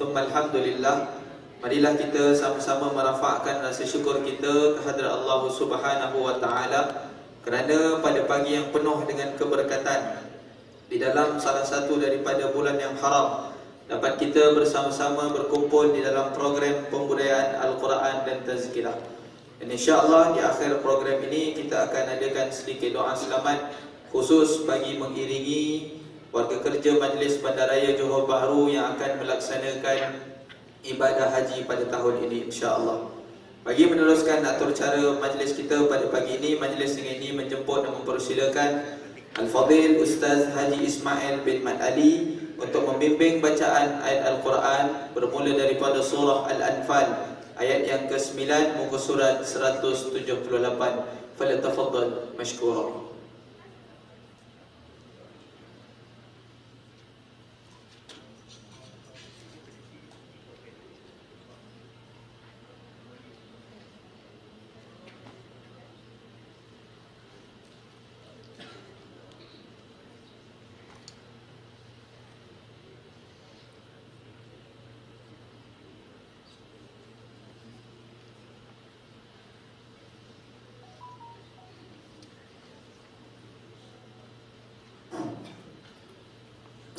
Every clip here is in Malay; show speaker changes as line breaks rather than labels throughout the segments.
Thumma alhamdulillah. Marilah kita sama-sama merafakkan rasa syukur kita kehadrat Allah Subhanahu wa taala kerana pada pagi yang penuh dengan keberkatan di dalam salah satu daripada bulan yang haram dapat kita bersama-sama berkumpul di dalam program pembudayaan Al-Quran dan Tazkirah. Dan insya-Allah di akhir program ini kita akan adakan sedikit doa selamat khusus bagi mengiringi warga kerja Majlis Bandaraya Johor Bahru yang akan melaksanakan ibadah haji pada tahun ini insya-Allah. Bagi meneruskan atur cara majlis kita pada pagi ini, majlis ini menjemput dan mempersilakan Al-Fadhil Ustaz Haji Ismail bin Mat Ali untuk membimbing bacaan ayat Al-Quran bermula daripada surah Al-Anfal ayat yang ke-9 muka surat 178. Falyatafaddal mashkura.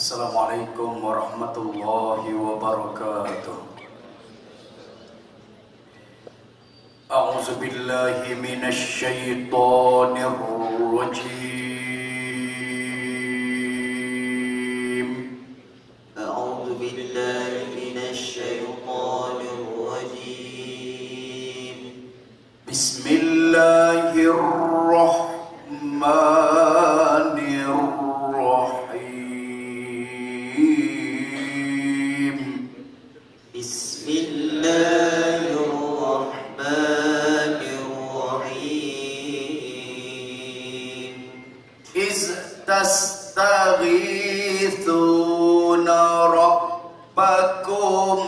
Assalamualaikum warahmatullahi wabarakatuh. A'udzu billahi minasy syaithanir rajim.
A'udzu billahi minasy syaithanir rajim.
Bismillahirrahmanirrahim.
Bismillahirrahmanirrahim.
Tastaghithuna rabbakum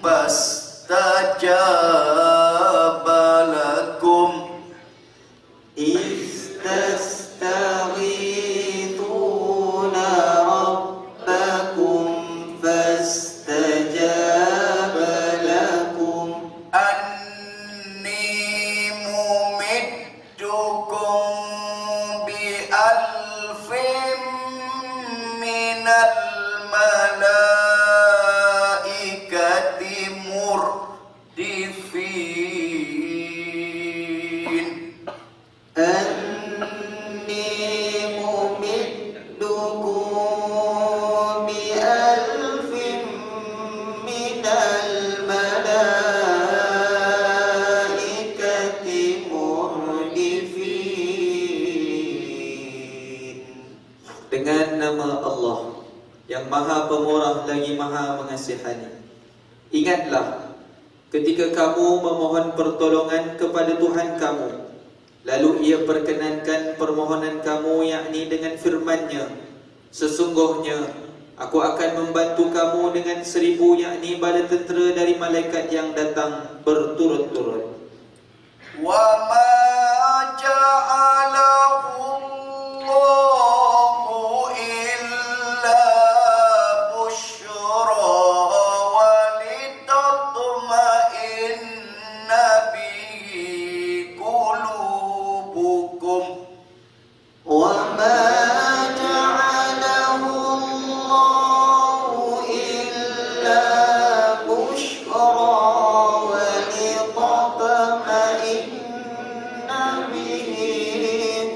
fastajaba lakum.
Istastaghithuna rabbakum fastajaba lakum.
Anni mumiddukum bi alfin minal malaikati murdifin.
Anni mumiddukum bi alfin minal malaikati murdifin. Dengan nama Allah yang Maha Pemurah lagi Maha Mengasihani. Ingatlah ketika kamu memohon pertolongan kepada Tuhan kamu, lalu Ia perkenankan permohonan kamu, yakni dengan firman-Nya, sesungguhnya aku akan membantu kamu dengan 1000, yakni bala tentera dari malaikat yang datang berturut-turut.
Wa ma ja'alahu Allahu illa busyra wa litatma'inna bihi qulubukum.
Wa ma ja'alahu Allahu illa busyra wa litatma'inna bihi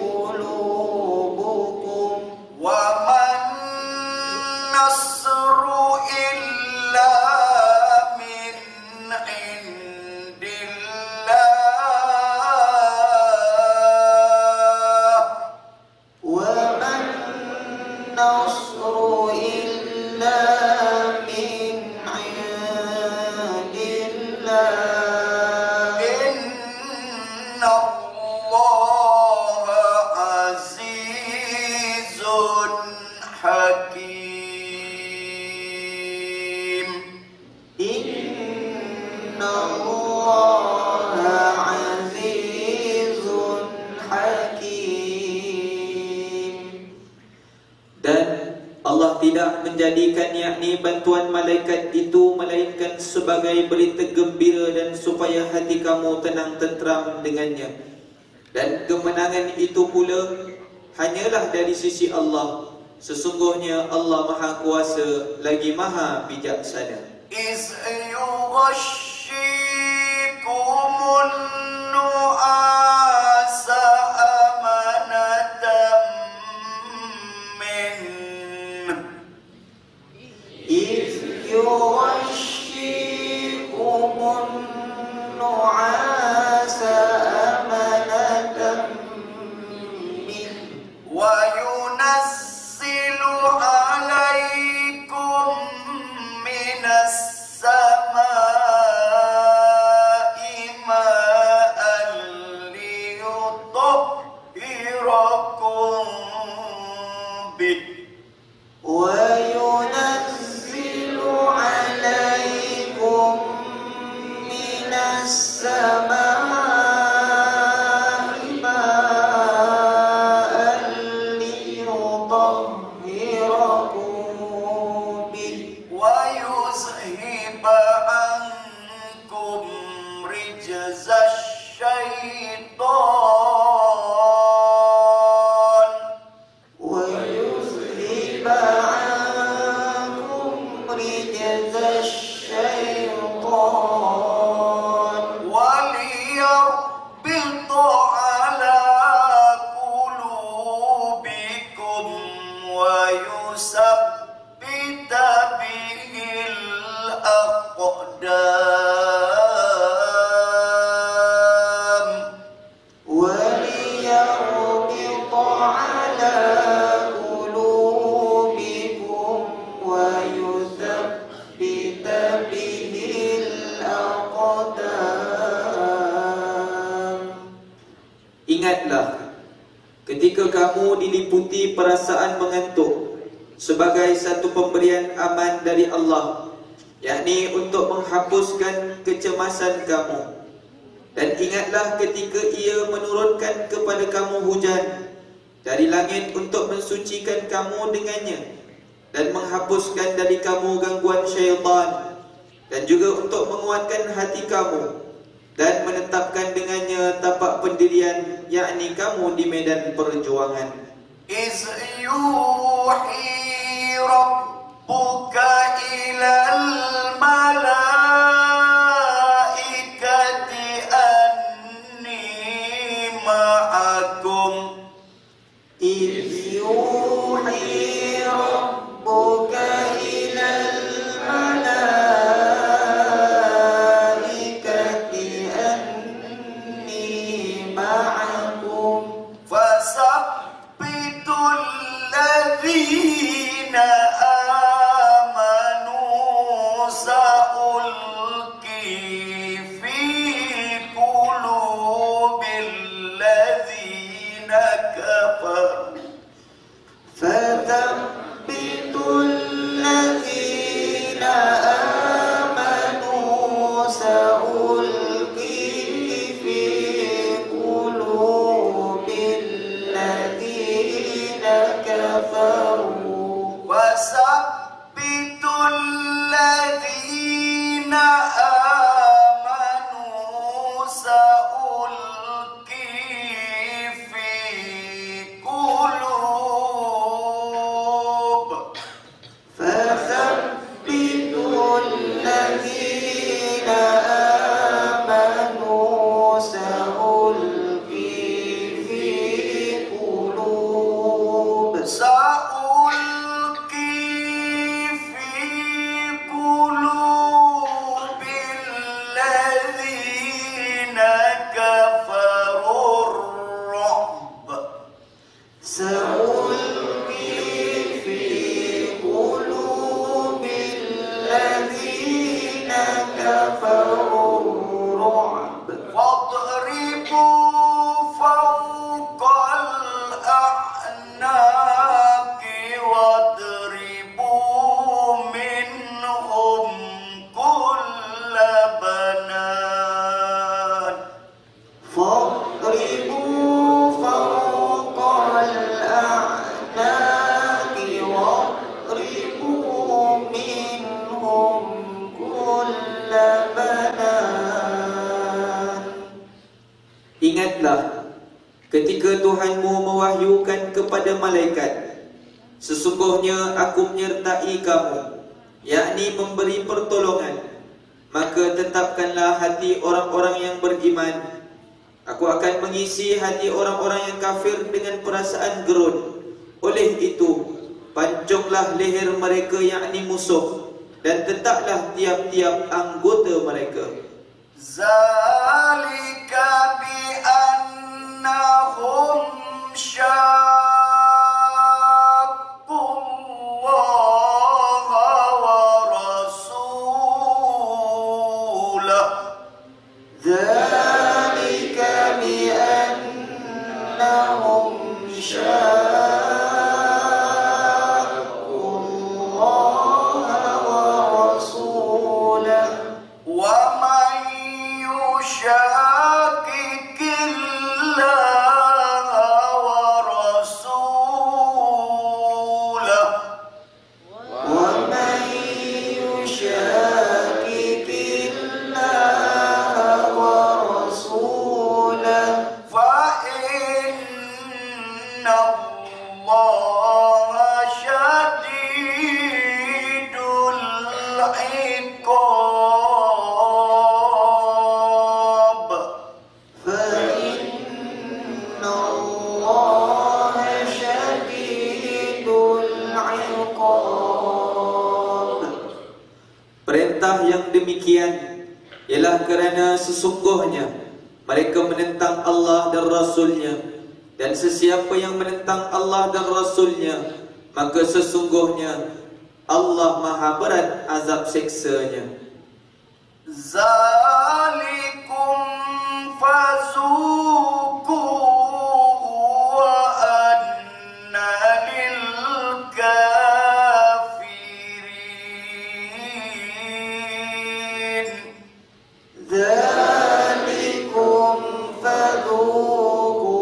bantuan malaikat itu melainkan sebagai berita gembira dan supaya hati kamu tenang tentram dengannya. Dan kemenangan itu pula hanyalah dari sisi Allah. Sesungguhnya Allah Maha Kuasa lagi Maha Bijaksana.
إذ يغشيكم النعاس أمنة منه
إذ يغشيكم النعاس أمنة منه
وينزل عليكم من السماء ماء ليطهركم به
وينزل عليكم من السماء ماء ليطهركم به
ويذهب عنكم رجز الشيطان
ويذهب عنكم رجز الشيطان
وليربط على قلوبكم ويثبت به الأقدام
وليربط على قلوبكم ويثبت به الأقدام. Ingatlah ketika kamu diliputi perasaan mengantuk sebagai satu pemberian aman dari Allah, yakni untuk menghapuskan kecemasan kamu. Dan ingatlah ketika Ia menurunkan kepada kamu hujan dari langit untuk mensucikan kamu dengannya dan menghapuskan dari kamu gangguan syaitan, dan juga untuk menguatkan hati kamu dan menetapkan dengannya tapak pendirian, yakni kamu di medan perjuangan.
إذ يوحي ربك إلى الملائكة أني معكم
إذ يوحي ربك إلى الملائكة أني معكم
فثبتوا الذين آمنوا سألقي في قلوب الذين كفروا
فثبتوا الذين آمنوا سألقي في قلوب الذين كفروا
وثبتوا الذين آمنوا سألقي في قلوب
فثبتوا الذين آمنوا سألقي في قلوب
سألقي في قلوب الذين كفروا الرعب
سألقي في قلوب الذين كفروا الرعب
فاضربوا فوق الأعناق واضربوا منهم كل بنان
فاضربوا فوق الأعناق واضربوا منهم ketika Tuhanmu mewahyukan kepada malaikat, sesungguhnya aku menyertai kamu, yakni memberi pertolongan, maka tetapkanlah hati orang-orang yang beriman. Aku akan mengisi hati orang-orang yang kafir dengan perasaan gerun. Oleh itu, pancunglah leher mereka yakni musuh, dan tetaplah tiap-tiap anggota mereka.
Zalika bi annahum syaqqullaha wa rasulahu. Zalika bi annahum
Perintah yang demikian ialah kerana sesungguhnya mereka menentang Allah dan Rasulnya, dan sesiapa yang menentang Allah dan Rasulnya, maka sesungguhnya Allah maha berat azab siksanya.
Zalikum fazuquhu wa anna lil kafirin. Zalikum fazuquhu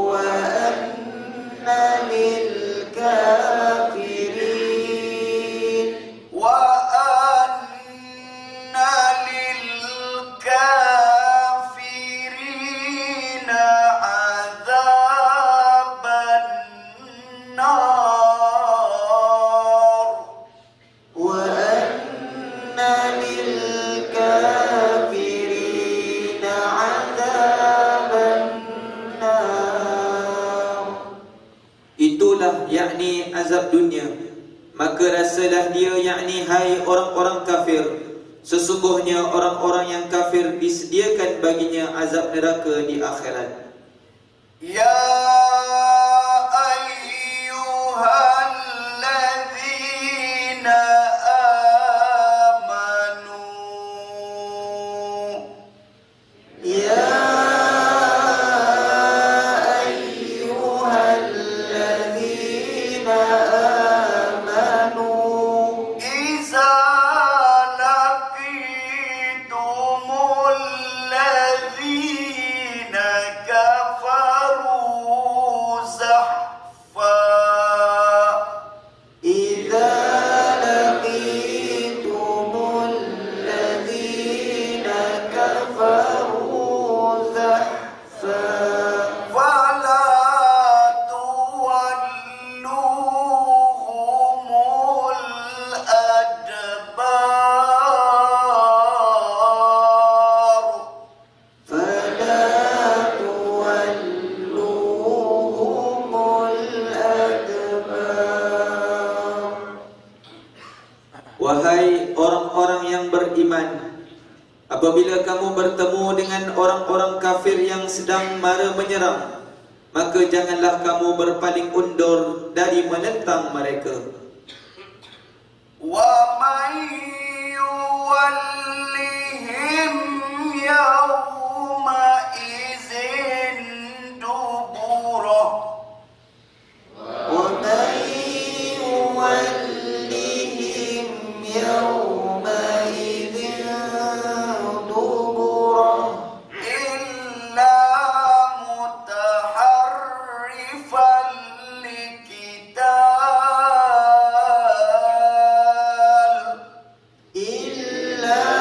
wa anna lil kafirin wa anna lil kafirin adzaban nar wa anna lil kafirin adzaban nar.
Itulah yakni azab dunia. Maka rasalah dia yakni hai orang-orang kafir, sesungguhnya orang-orang yang kafir disediakan baginya azab neraka di akhirat.
Ya ayyuhalladzina amanu, ya ayyuhalladzina amanu, iza laqitumul ladzina kafaru zahfa, iza laqitumul ladzina kafaru zahfa fala tuwalluhumul adbar, fala tuwalluhumul adbar.
Wahai orang-orang yang beriman, apabila kamu bertemu dengan orang-orang kafir yang sedang mara menyerang, maka janganlah kamu berpaling undur dari menentang mereka.
Wa man yuwallihim yawma izin duburah, wa man yuwallihim yawma izin duburah illa mutaharrifan liqital, illa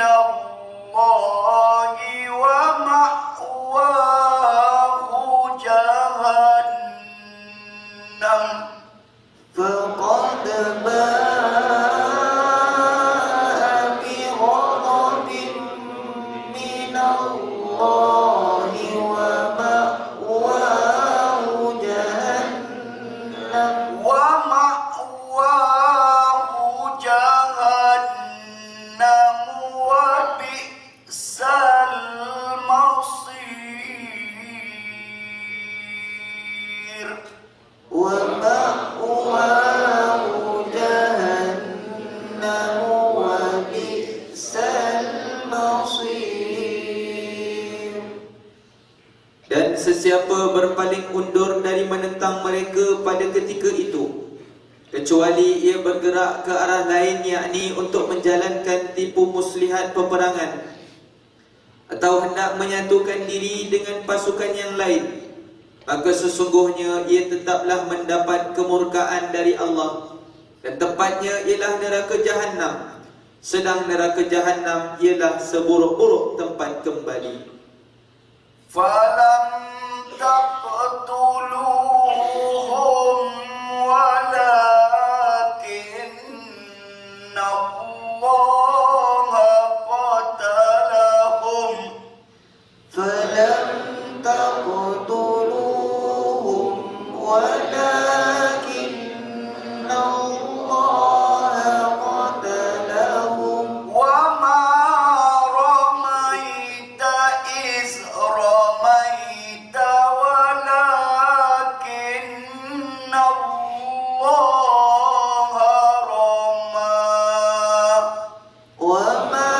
الله ومأواه جهنم فقد باء بغضب من الله ومأواه جهنم وبئس المصير ومأواه جهنم وبئس المصير.
Dan sesiapa berpaling undur dari menentang mereka pada ketika itu, kecuali ia bergerak ke arah lain, yakni untuk menjalankan tipu muslihat peperangan atau hendak menyatukan diri dengan pasukan yang lain, maka sesungguhnya ia tetaplah mendapat kemurkaan dari Allah, dan tempatnya ialah neraka Jahannam, sedang neraka Jahannam ialah seburuk-buruk tempat kembali.
فلم تقتلوهم ولكن الله قتلهم فلم تقتلوهم ولكن الله قتلهم وما رميت إذ رميت ولكن الله رمى وما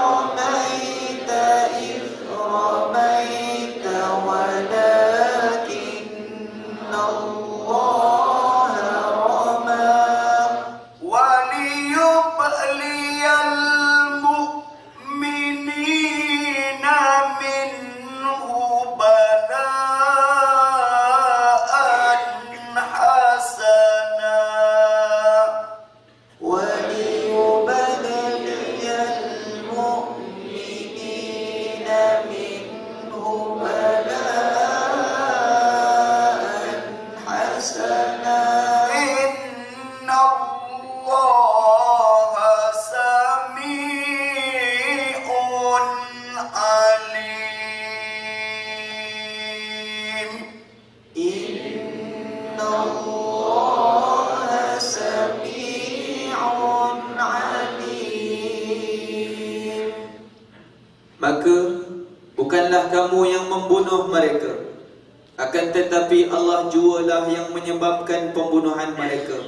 رميت إذ رميت ولكن الله رمى وليبلي المؤمنين منه بلاء حسنا وليبلي المؤمنين منه بلاء حسنا إن الله سميع عليم إن الله سميع عليم.
Maka bukanlah kamu yang membunuh mereka, akan tetapi Allah jualah yang menyebabkan pembunuhan mereka.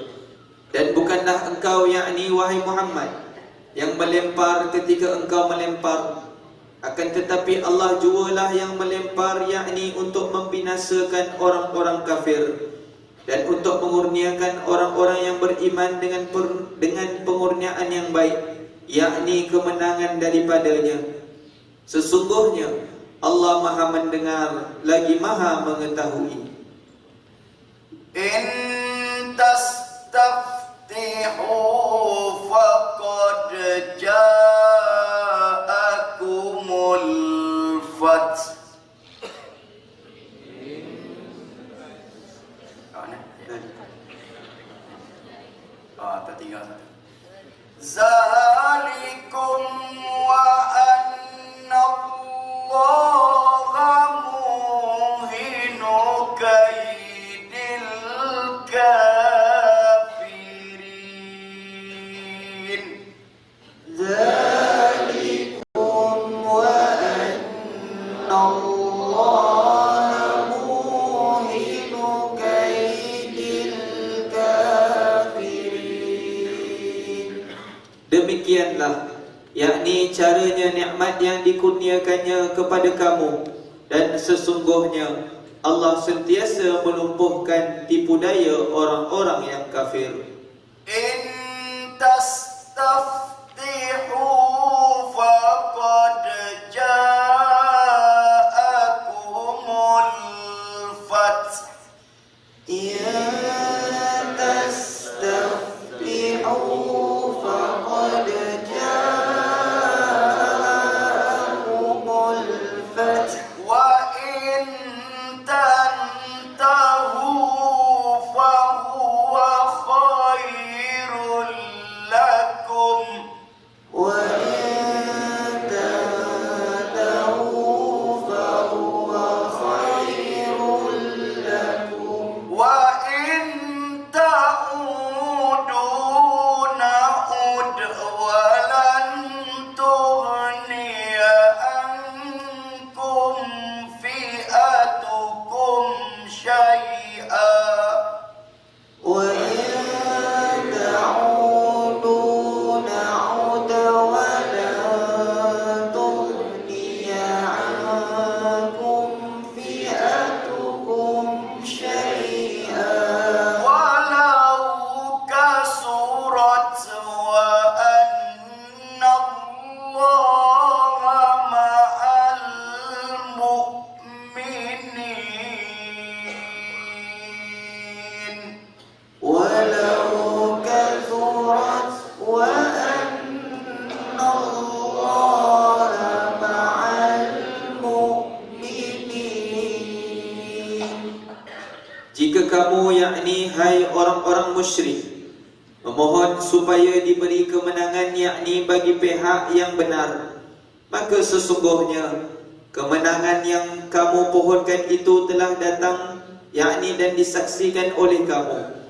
Dan bukanlah engkau, yakni wahai Muhammad, yang melempar ketika engkau melempar, akan tetapi Allah jualah yang melempar, yakni untuk membinasakan orang-orang kafir dan untuk mengurniakan orang-orang yang beriman dengan pengurniaan yang baik, yakni kemenangan daripadanya. Sesungguhnya Allah Maha mendengar lagi Maha mengetahui.
إن تستفتحوا فقد جاءكم الفتح ذلكم وأن الله موهن كيد الكافرين ذلكم وأن الله موهن كيد الكافرين.
Demikianlah, yakni caranya nikmat yang dikurniakannya kepada kamu, dan sesungguhnya Allah sentiasa melumpuhkan tipu daya orang-orang yang kafir.
إن تستفتحوا فقد جاءكم الفتح إن تستفتحوا فقد جاءكم
orang musyrik, memohon supaya diberi kemenangan yakni bagi pihak yang benar, maka sesungguhnya kemenangan yang kamu pohonkan itu telah datang yakni dan disaksikan oleh kamu.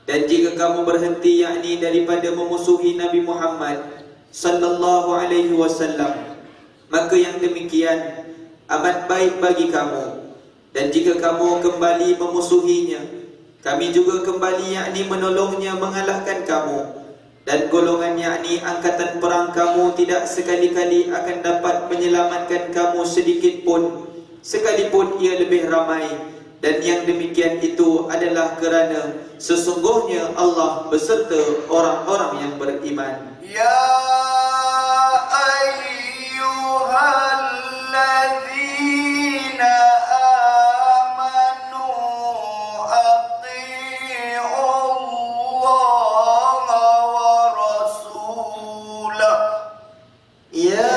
Dan jika kamu berhenti yakni daripada memusuhi Nabi Muhammad sallallahu alaihi wasallam, maka yang demikian amat baik bagi kamu. Dan jika kamu kembali memusuhinya, kami juga kembali yakni menolongnya mengalahkan kamu. Dan golongan yakni angkatan perang kamu tidak sekali-kali akan dapat menyelamatkan kamu sedikit pun, sekalipun ia lebih ramai. Dan yang demikian itu adalah kerana sesungguhnya Allah beserta orang-orang yang beriman.
Ya ayyuhalladzina amanu atti'ullaha wa rasulah. Ya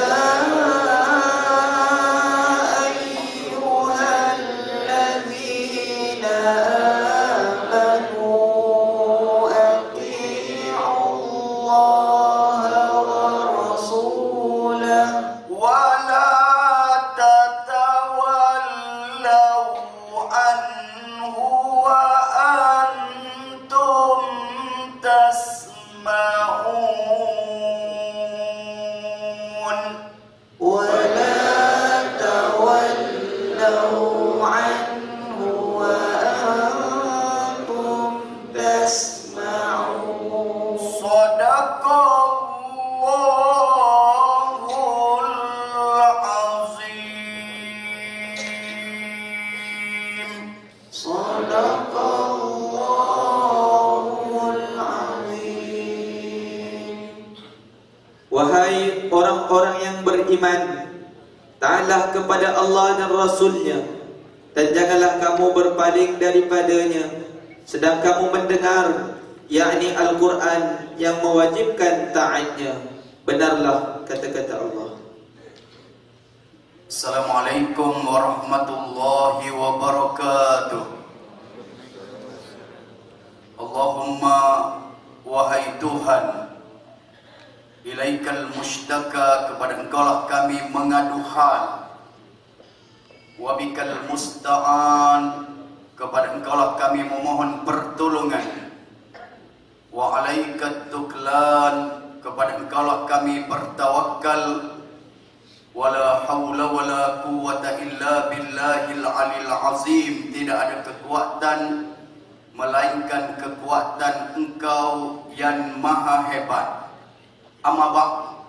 Wahai orang-orang yang beriman, taatlah kepada Allah dan Rasul-Nya, dan janganlah kamu berpaling daripadanya sedang kamu mendengar yakni Al-Quran yang mewajibkan taatnya. Benarlah kata-kata Allah.
Assalamualaikum warahmatullahi wabarakatuh. Allahumma wahai Tuhan, ilaikal mushtaka, kepada Engkaulah kami mengadu hal. Wabikal musta'an, kepada Engkaulah kami memohon pertolongan. Wa alaikat tuklan, kepada Engkaulah kami bertawakal. Wala hawla wala quwwata illa billahil alil azim, tidak ada kekuatan melainkan kekuatan Engkau yang maha hebat. Amma ba'd.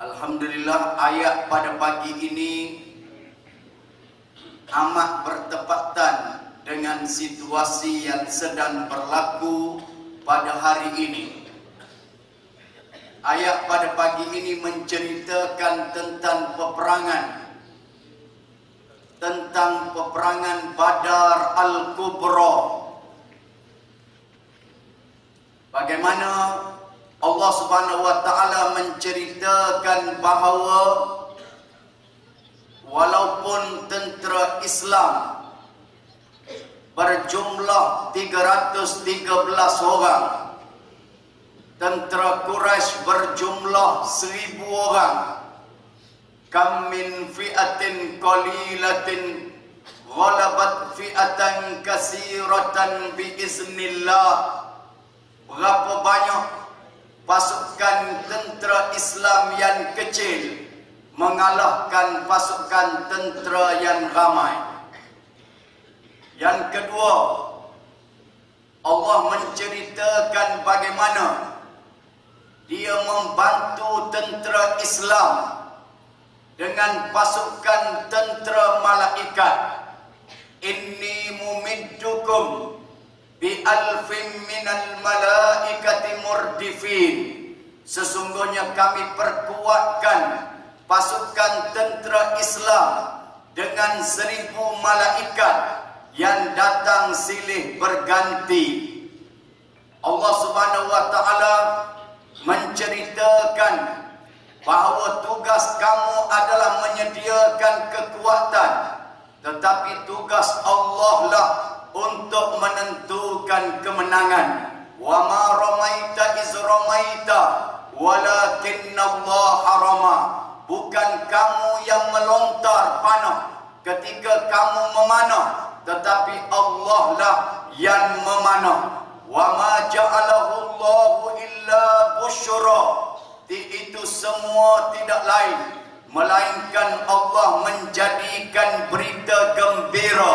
Alhamdulillah, ayat pada pagi ini amat bertepatan dengan situasi yang sedang berlaku pada hari ini. Ayat pada pagi ini menceritakan tentang peperangan Badar Al-Kubra. Bagaimana Allah Subhanahu wa taala menceritakan bahawa walaupun tentera Islam berjumlah 313 orang, tentera Quraisy berjumlah 1000 orang, kam min fi'atin qalilatin ghalabat fi'atan katsiratan biiznillah. Berapa banyak pasukan tentera Islam yang kecil mengalahkan pasukan tentera yang ramai. Yang kedua, Allah menceritakan bagaimana Dia membantu tentera Islam dengan pasukan tentera malaikat. Inni mumiddukum bi alfin minal malaikati murdifin. Sesungguhnya kami perkuatkan pasukan tentera Islam dengan 1000 malaikat yang datang silih berganti. Allah Subhanahu wa taala menceritakan bahawa tugas kamu adalah menyediakan kekuatan, tetapi tugas Allah lah untuk menentukan kemenangan. Wa ma ramaita iz ramaita walakinnallaha rama. Bukan kamu yang melontar panah ketika kamu memanah, tetapi Allah lah yang memanah. Wa ma ja'alahu Allahu illa busyra. Itu semua tidak lain melainkan Allah menjadikan berita gembira.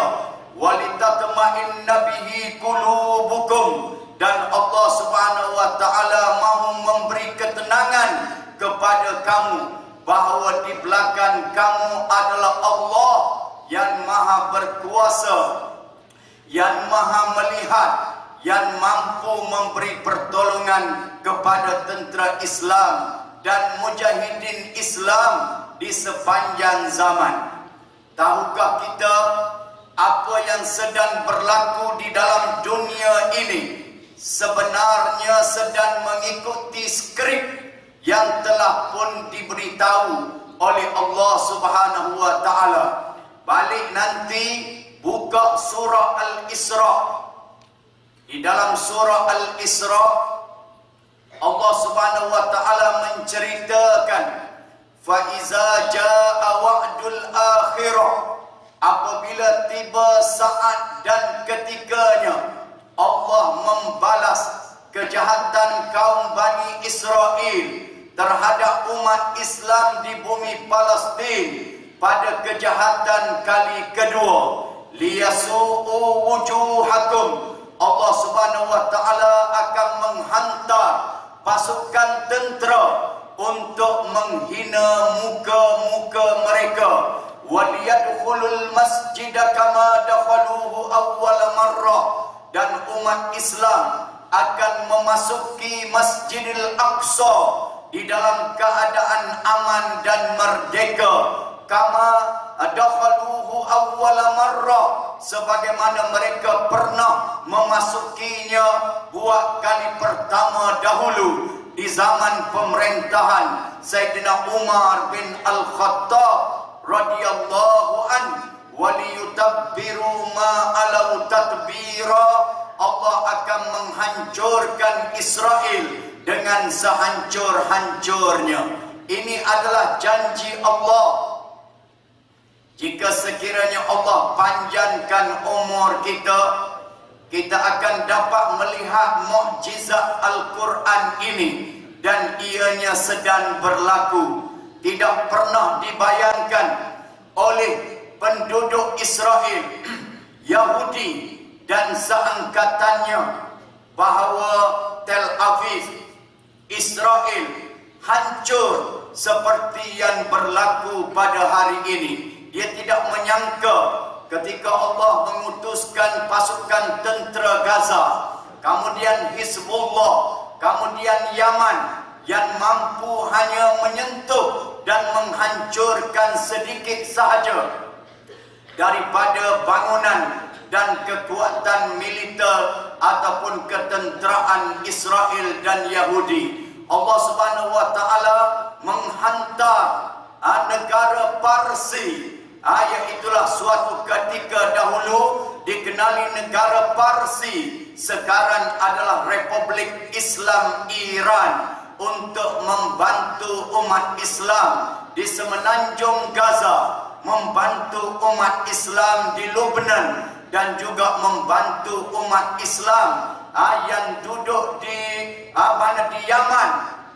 Walitatma'inna bihi qulubukum. Dan Allah Subhanahu wa taala mahu memberi ketenangan kepada kamu bahawa di belakang kamu adalah Allah yang maha berkuasa, yang maha melihat, yang mampu memberi pertolongan kepada tentera Islam dan mujahidin Islam di sepanjang zaman. Tahukah kita apa yang sedang berlaku di dalam dunia ini sebenarnya sedang mengikuti skrip yang telah pun diberitahu oleh Allah Subhanahu wa taala. Balik nanti buka surah Al-Isra. Di dalam surah Al-Isra Allah Subhanahu wa taala menceritakan fa iza jaa wa'dul akhirah, apabila tiba saat dan ketikanya Allah membalas kejahatan kaum Bani Israel terhadap umat Islam di bumi Palestin pada kejahatan kali kedua. Liyasu'u wujuhakum. Allah Subhanahu wa taala akan menghantar pasukan tentera untuk menghina muka-muka mereka. Waliyadkhulul masjida kama dakhaluhu awwal marrah. Dan umat Islam akan memasuki Masjidil Aqsa di dalam keadaan aman dan merdeka. Kama dakhaluhu awwal marrah, sebagaimana mereka pernah memasukinya buat kali pertama dahulu di zaman pemerintahan Sayyidina Umar bin Al-Khattab radhiyallahu anhu. Waliyutabbiru ma alau tadbira. Allah akan menghancurkan Israel dengan sehancur-hancurnya. Ini adalah janji Allah. Jika sekiranya Allah panjangkan umur kita, kita akan dapat melihat mukjizat Al-Quran ini, dan ianya sedang berlaku. Tidak pernah dibayangkan oleh penduduk Israel, Yahudi dan seangkatannya bahawa Tel Aviv, Israel hancur seperti yang berlaku pada hari ini. Dia tidak menyangka ketika Allah mengutuskan pasukan tentera Gaza, kemudian Hizbullah, kemudian Yaman yang mampu hanya menyentuh dan menghancurkan sedikit sahaja daripada bangunan dan kekuatan militer ataupun ketenteraan Israel dan Yahudi. Allah Subhanahu wa taala menghantar negara Parsi. Itulah suatu ketika dahulu dikenali negara Parsi, sekarang adalah Republik Islam Iran, untuk membantu umat Islam di semenanjung Gaza, membantu umat Islam di Lebanon, dan juga membantu umat Islam yang duduk di Yaman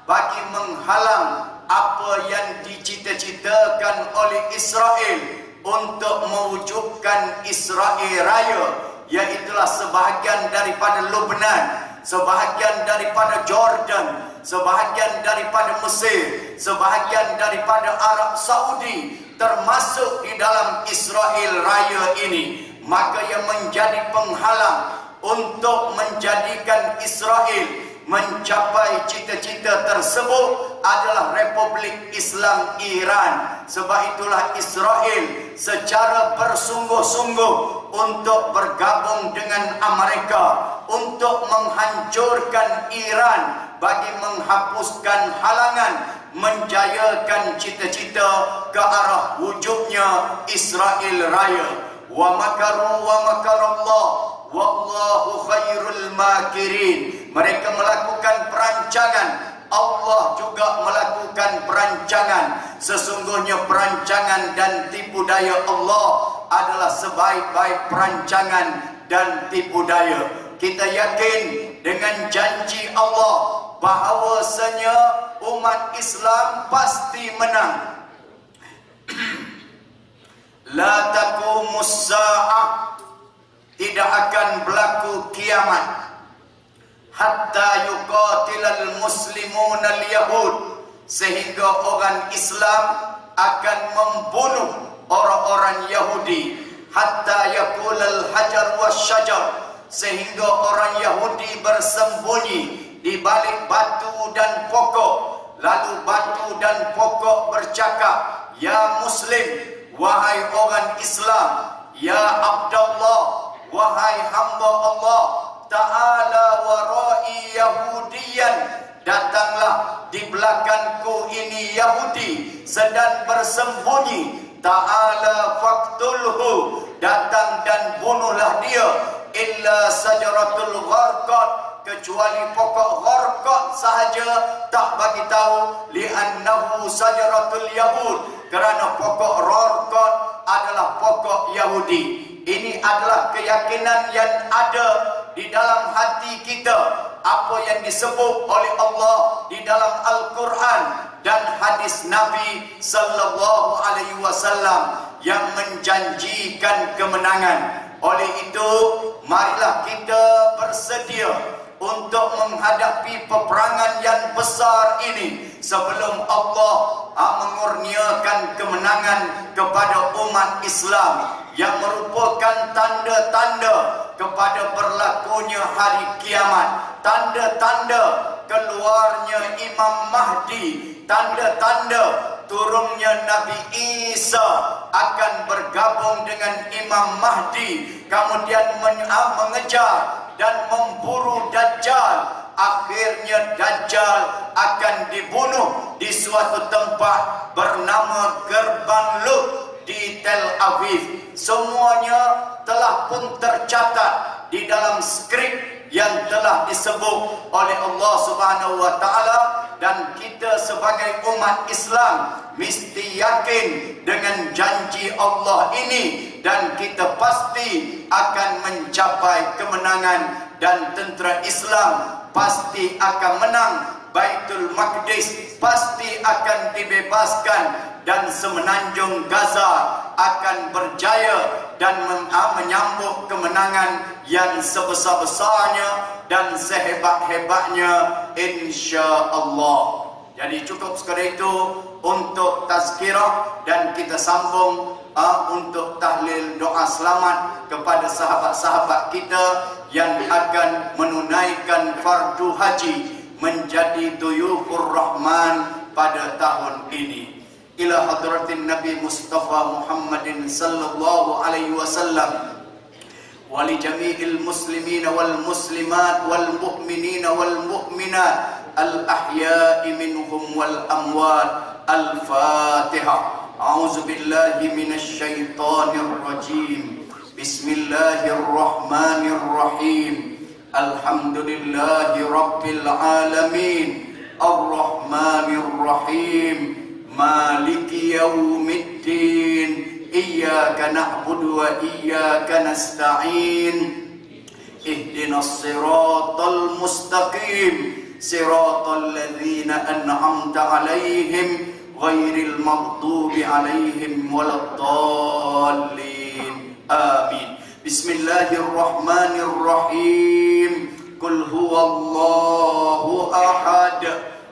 bagi menghalang apa yang dicita-citakan oleh Israel untuk mewujudkan Israel Raya, iaitulah sebahagian daripada Lebanon, sebahagian daripada Jordan, sebahagian daripada Mesir, sebahagian daripada Arab Saudi, termasuk di dalam Israel Raya ini. Maka yang menjadi penghalang untuk menjadikan Israel mencapai cita-cita tersebut adalah Republik Islam Iran. Sebab itulah Israel secara bersungguh-sungguh untuk bergabung dengan Amerika untuk menghancurkan Iran bagi menghapuskan halangan menjayakan cita-cita ke arah wujudnya Israel Raya. Wa makaru wa makarallah wallahu khairul makirin. Mereka melakukan perancangan, Allah juga melakukan perancangan. Sesungguhnya perancangan dan tipu daya Allah adalah sebaik-baik perancangan dan tipu daya. Kita yakin dengan janji Allah bahawasanya umat Islam pasti menang. La taqumus sa'ah, tidak akan berlaku kiamat hatta yuqatilal muslimun al-yahud, sehingga orang Islam akan membunuh orang-orang Yahudi. Hatta yaqulal hajar wasyajar, sehingga orang Yahudi bersembunyi di balik batu dan pokok. Lalu batu dan pokok bercakap, ya Muslim, wahai orang Islam, ya Abdullah, wahai hamba Allah, ta'ala warai Yahudiyan, datanglah di belakangku ini Yahudi sedang bersembunyi. Ta'ala faqtulhu, datang dan bunuhlah dia. Illa sajaratul gharqad, kecuali pokok gharqad sahaja tak bagi tahu. Li'annahu sajaratul yahud, kerana pokok gharqad adalah pokok Yahudi. Ini adalah keyakinan yang ada di dalam hati kita. Apa yang disebut oleh Allah di dalam Al-Quran dan hadis Nabi sallallahu alaihi wasallam yang menjanjikan kemenangan. Oleh itu, marilah kita bersedia untuk menghadapi peperangan yang besar ini sebelum Allah mengurniakan kemenangan kepada umat Islam, yang merupakan tanda-tanda kepada berlakunya hari kiamat, tanda-tanda keluarnya Imam Mahdi, tanda-tanda turunnya Nabi Isa akan bergabung dengan Imam Mahdi, kemudian mengejar dan memburu Dajjal. Akhirnya Dajjal akan dibunuh di suatu tempat bernama Gerbang Lut di Tel Aviv. Semuanya telah pun tercatat di dalam skrip yang telah disebut oleh Allah Subhanahu wa taala, dan kita sebagai umat Islam mesti yakin dengan janji Allah ini, dan kita pasti akan mencapai kemenangan, dan tentera Islam pasti akan menang. Baitul Maqdis pasti akan dibebaskan, dan semenanjung Gaza akan berjaya dan menyambut kemenangan yang sebesar-besarnya dan sehebat-hebatnya, insya-Allah. Jadi cukup sekadar itu untuk tazkirah, dan kita sambung untuk tahlil doa selamat kepada sahabat-sahabat kita yang akan menunaikan fardu haji menjadi duyufur rahman pada tahun ini. Ila hadratin Nabi Mustafa Muhammadin sallallahu alaihi wasallam wa li jami'il muslimin wal muslimat wal mu'minin wal mu'minat al ahya'i minhum wal amwat. Al-Fatihah. A'udzu billahi minasy syaithanir rajim. Bismillahirrahmanirrahim. Alhamdulillahi rabbil alamin. Ar-Rahmanir Rahim. Maliki yaumiddin. Iyyaka na'budu wa iyyaka nasta'in. Ihdinas siratal mustaqim. Siratal ladzina an'amta 'alaihim ghairil maghdubi 'alaihim waladdallin. Amin. Bismillahirrahmanirrahim. Qul huwallahu ahad.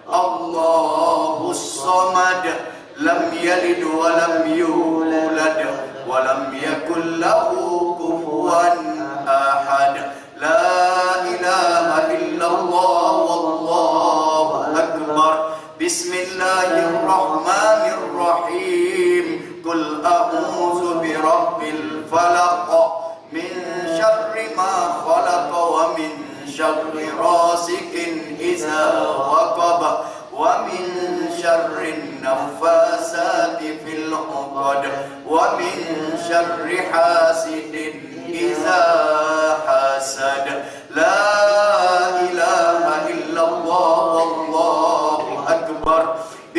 Allahus samad. Lam yalid wa lam yulad wa lam yakul lahu kufuwan ahad. La ilaha illallah wallahu akbar. Bismillahirrahmanirrahim. Qul a'udzu birabbil falaq min syarri ma khalaq wa min syarri ghasikin idza waqab wa min syarri naffasati fil 'uqad wa min syarri hasidin idza hasad.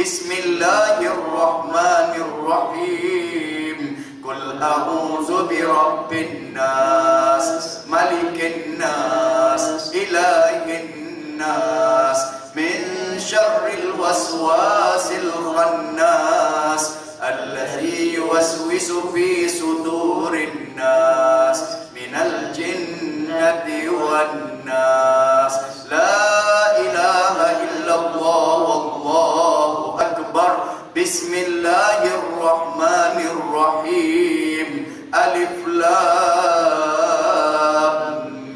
Bismillahirrahmanirrahim. Qul a'udzu birabbin nas, malikin nas, ilahin nas, min syarril waswasil khannas, alladzi yuwaswisu fi sudurin nas, minal jinnati wan nas. La ilaha illallah wallahu akbar. Bismillahirrahmanirrahim. Alif lam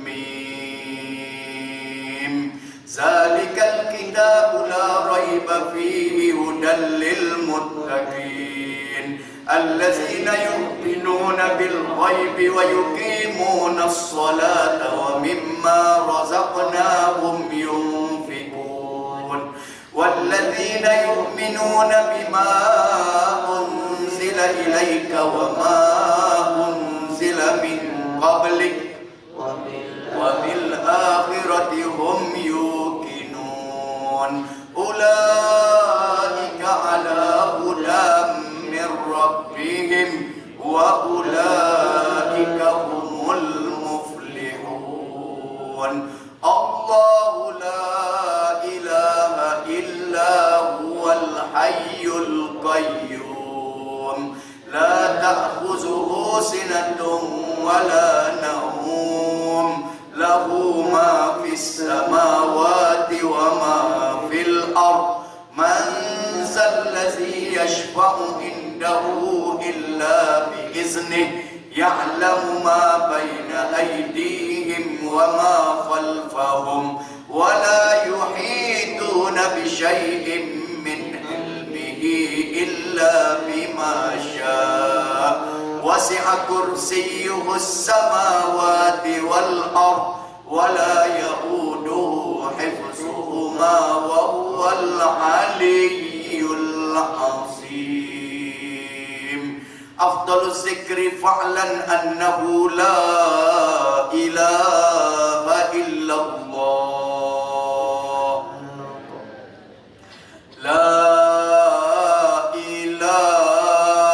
mim. Zalikal kitabu la raiba fihi hudan lil muttaqin. Allazina yu'minuna bil ghaibi wa yuqimuna as-salata wa mimma razaqnahum yunfiqun. والذين يؤمنون بما أنزل إليك وما أنزل من قبلك وبالآخرة هم يوقنون. أولئك على هدى من ربهم وأولئك هم المفلحون. الله لا إله إلا هو الحي القيوم لا تأخذه سنة ولا نوم له ما في السماوات وما في الأرض من ذا الذي يشفع عنده إلا بإذنه يعلم ما بين أيديهم وما خلفهم ولا يحيطون بشيء من علمه إلا بما شاء وسع كرسيه السماوات والأرض ولا يؤوده حفظهما وهو العلي العظيم. أفضل الذكر فاعلن أنه لا إله إلا الله. لا إله إلا الله.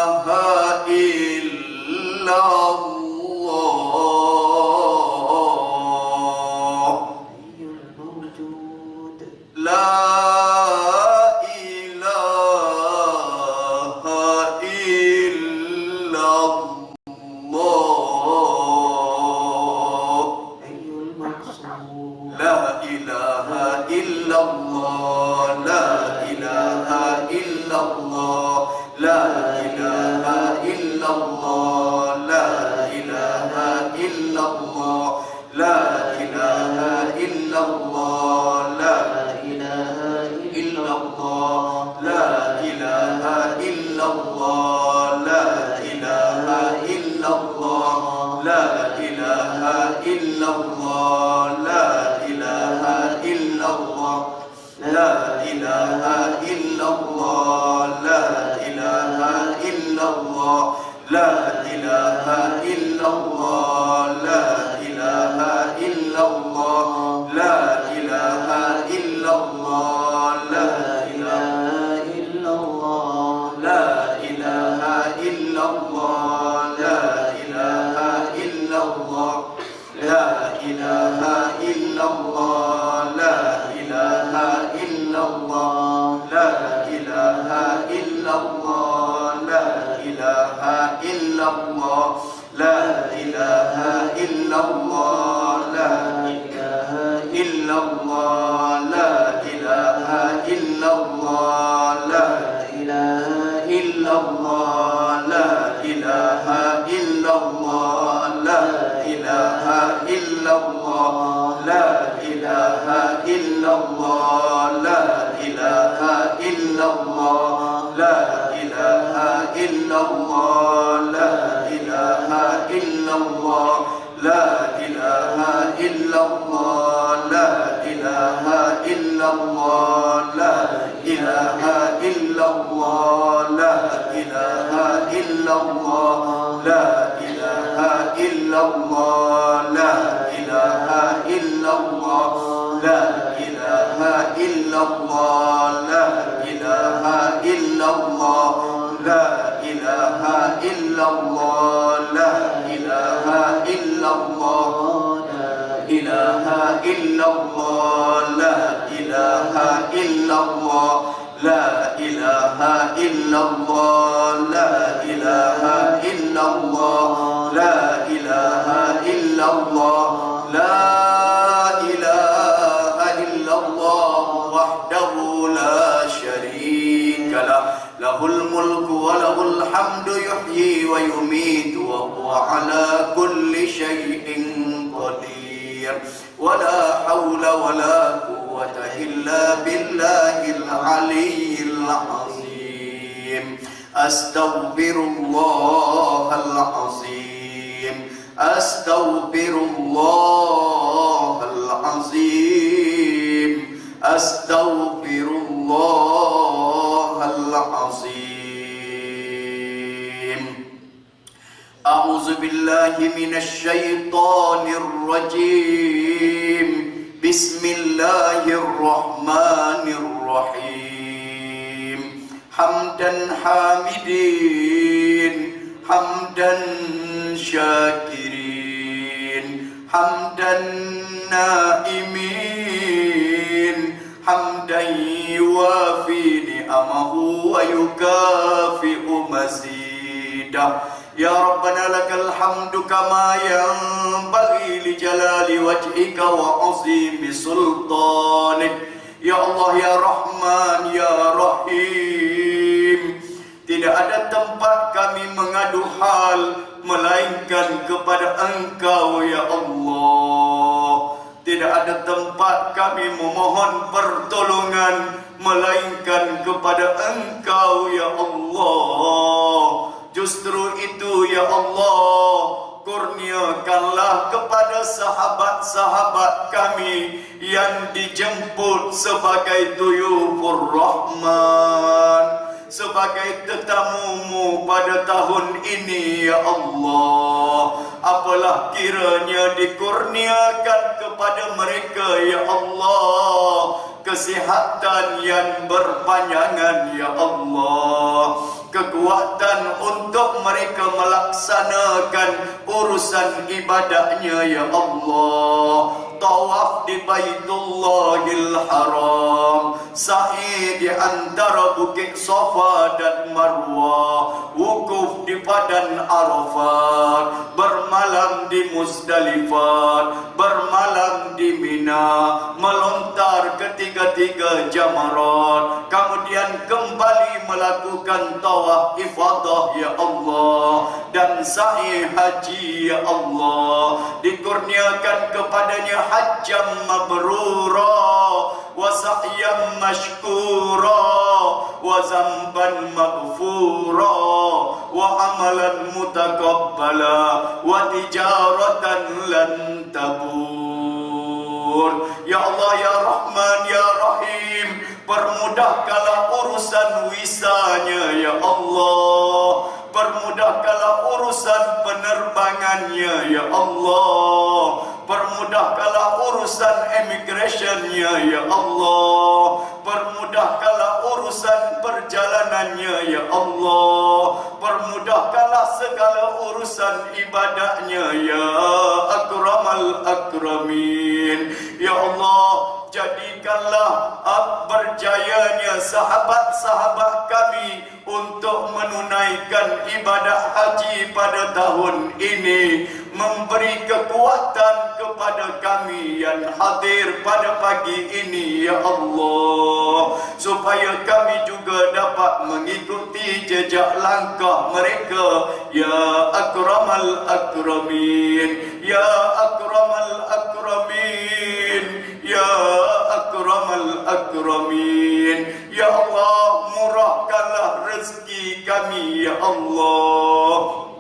لا illallah, la ilaha illallah, la ilaha illallah, la ilaha illallah, ilaha illallah, la ilaha illallah, la ilaha illallah, la ilaha illallah, la ilaha illallah, la ilaha illallah wahdahu la syarika lah, lahul mulku wa lahul hamdu yuhyi wa yumitu wa huwa ala kulli syai'in qadir. ولا حول ولا قوة إلا بالله العلي العظيم. أستغفر الله العظيم، أستغفر الله العظيم، أستغفر الله العظيم. أعوذ بالله من الشيطان الرجيم. بسم الله الرحمن الرحيم. حمدا حامدين، حمدا شاكرين، حمدا نائمين، حمدا يوافي نعمه ويكافئ مزيده. يا ربنا لك الحمد كما ينبغي لجلال وجهك وعظيم سلطانك. يا الله ya Rahman ya Rahim. Tidak ada tempat kami mengadu hal melainkan kepada Engkau ya Allah. Tidak ada tempat kami memohon pertolongan melainkan kepada Engkau ya Allah. Justru itu ya Allah, kurniakanlah kepada sahabat-sahabat kami yang dijemput sebagai duyufur Rahman, sebagai tetamumu pada tahun ini ya Allah. Apalah kiranya dikurniakan kepada mereka ya Allah kesihatan yang berpanjangan ya Allah, kekuatan untuk mereka melaksanakan urusan ibadahnya ya Allah. Tawaf di Baitullahil Haram, sa'i di antara Bukit Safa dan Marwah, wukuf di Padang Arafat, bermalam di Muzdalifah, bermalam di Mina, melontar ketiga-tiga jamarat, kemudian kembali melakukan tawaf ifadah ya Allah, dan sa'i haji ya Allah. Dikurniakan kepadanya hajjam mabrura wa sa'yam mashkura wa zamban maghfura wa amalan mutaqabbala wa tijaratan lan tabur. Ya Allah ya Rahman ya Rahim, permudahkanlah urusan wisanya ya Allah, permudahkanlah urusan penerbangannya ya Allah, permudahkanlah urusan immigrationnya ya Allah, permudahkanlah urusan perjalanannya ya Allah, permudahkanlah segala urusan ibadahnya ya akramal akramin. Ya Allah, jadikanlah berjayanya sahabat-sahabat kami untuk menunaikan ibadah haji pada tahun ini, memberi kekuatan kepada kami yang hadir pada pagi ini ya Allah, supaya kami juga dapat mengikuti jejak langkah mereka ya akramal akramin, ya akramal akramin, ya akramal akramin. Ya Allah, murahkanlah rezeki kami ya Allah,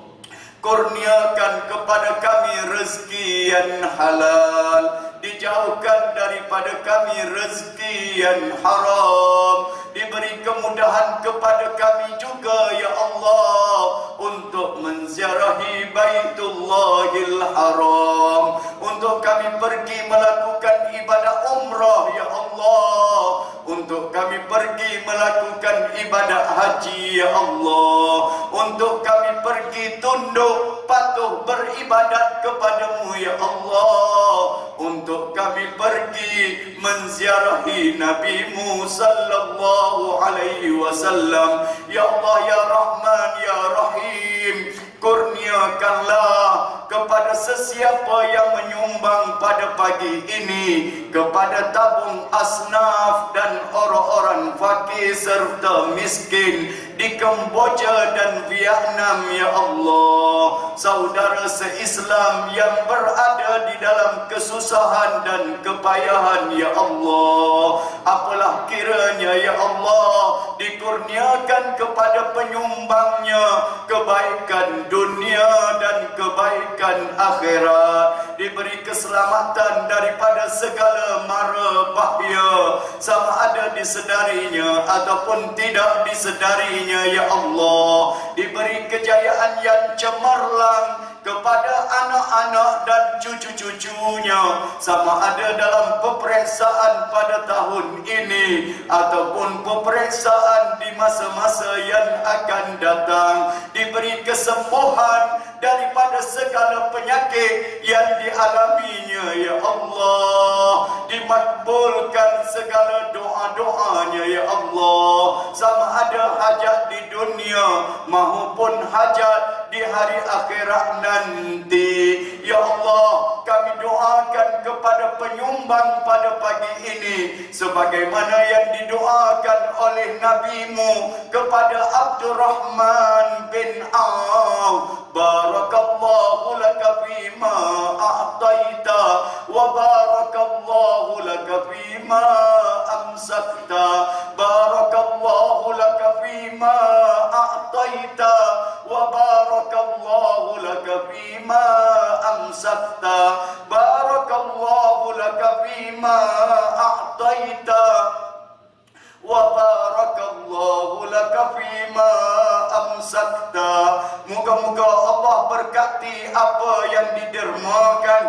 kurniakan kepada kami rezeki yang halal, dijauhkan daripada kami rezeki yang haram, diberi kemudahan kepada kami juga ya Allah untuk menziarahi Baitullahil Haram, untuk kami pergi melakukan ibadah umrah ya Allah, untuk kami pergi melakukan ibadah haji ya Allah, untuk kami pergi tunduk patuh beribadat kepadamu ya Allah, untuk kami pergi menziarahi Nabi-Mu sallallahu alaihi wasallam. Ya Allah ya Rahman ya Rahim, kurniakanlah kepada sesiapa yang menyumbang pada pagi ini kepada tabung asnaf dan orang-orang fakir serta miskin di Kemboja dan Vietnam ya Allah, saudara se-Islam yang berada di dalam kesusahan dan kepayahan ya Allah, apalah kiranya ya Allah dikurniakan kepada penyumbangnya kebaikan dunia dan kebaikan akhirat, diberi keselamatan daripada segala mara bahaya sama ada disedarinya ataupun tidak disedarinya ya Allah, diberi kejayaan yang cemerlang kepada anak-anak dan cucu-cucunya sama ada dalam peperiksaan pada tahun ini ataupun peperiksaan di masa-masa yang akan datang, diberi kesembuhan daripada segala penyakit yang dialaminya ya Allah, dimakbulkan segala doa-doanya ya Allah, sama ada hajat di dunia maupun hajat di hari akhirat nanti ya Allah. Kami doakan kepada penyumbang pada pagi ini sebagaimana yang didoakan oleh Nabi-Mu kepada Abdurrahman bin Auf, barakallahu laka fima a'taita wa barakallahu laka fima amsakta, barakallahu laka fima a'taita wa barakallahu laka fima amsakta, barakallahu laka fima a'taita wa barakallahu laka fima amsakta. Moga-moga Allah berkati apa yang didermakan,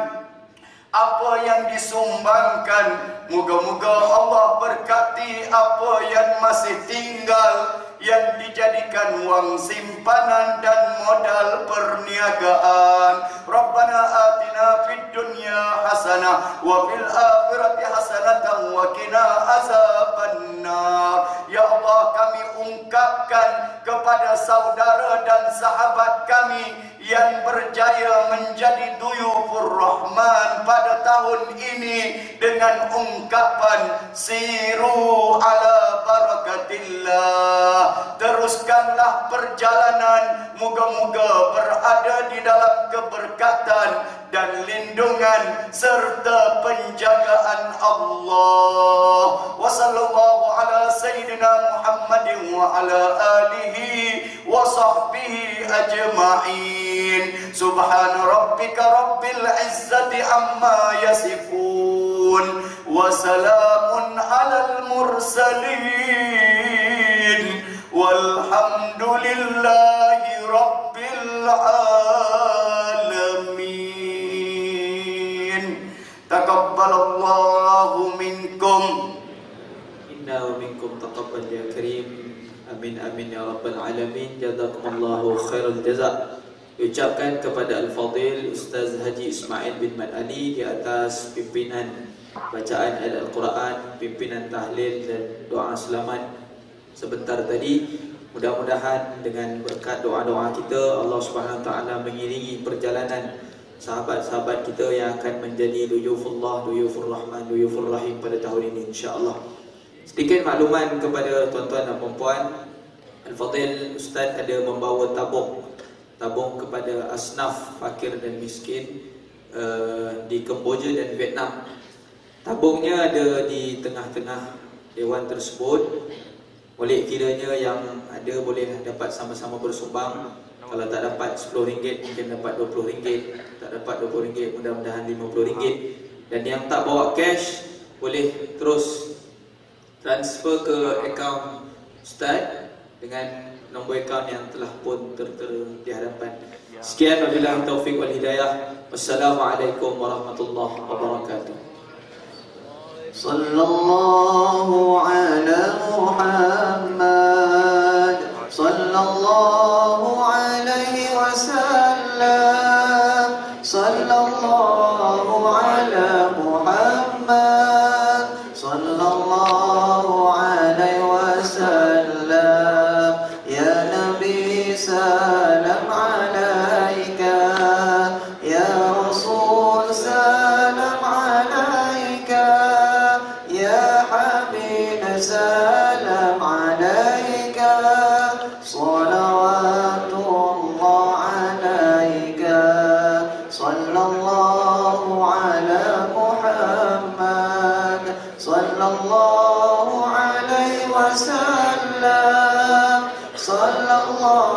apa yang disumbangkan. Moga-moga Allah berkati apa yang masih tinggal, yang dijadikan wang simpanan dan modal perniagaan. Rabbana atina fid dunya hasanah wa fil akhirati hasanatan wa qina azabannar. Ya Allah, kami ungkapkan kepada saudara dan sahabat kami yang berjaya menjadi duyufur Rahman pada tahun ini dengan ungkapan siru ala barakatillah. Teruskanlah perjalanan, moga-moga berada di dalam keberkatan dan lindungan serta penjagaan Allah. Wa sallallahu ala sayyidina Muhammadin wa ala alihi wa sahbihi ajma'in. Subhana rabbika rabbil izzati amma yasifun wa salamun alal mursalin walhamdulillahi rabbil alamin. Taqabbalallahu minkum.
Inna wa minkum taqabbal ya karim. Amin amin ya rabbal alamin. Jazakumullahu khairul jazak. Ucapkan kepada Al-Fadil Ustaz Haji Ismail bin Mat Ali di atas pimpinan bacaan ayat Al-Quran, pimpinan tahlil dan doa selamat sebentar tadi. Mudah-mudahan dengan berkat doa-doa kita, Allah Subhanahu Wa Taala mengiringi perjalanan sahabat-sahabat kita yang akan menjadi duyufullah, duyufur Rahman, duyufur Rahim pada tahun ini insya-Allah. Sedikit makluman kepada tuan-tuan dan puan-puan, Al-Fadil Ustaz ada membawa tabung kepada asnaf fakir dan miskin di Kemboja dan Vietnam. Tabungnya ada di tengah-tengah dewan tersebut. Boleh kiranya yang ada boleh dapat sama-sama bersumbang. Kalau tak dapat RM10 mungkin dapat RM20. Tak dapat RM20 mudah-mudahan RM50. Dan yang tak bawa cash boleh terus transfer ke akaun Ustaz dengan nombor akaun yang telah pun tertera di hadapan. Sekian, wabillahi taufik wal hidayah. Wassalamualaikum warahmatullahi wabarakatuh.
Sallallahu ala Muhammad, sallallahu alaihi wasallam, sallallahu ala Muhammad, sallallahu alaihi wasallam. Ya Nabi salam alaika, ya Rasul salam alaika, ya Habib salam alaika, salawatullah alaika, sallallahu ala Muhammad, sallallahu alaihi wasallam, sallallahu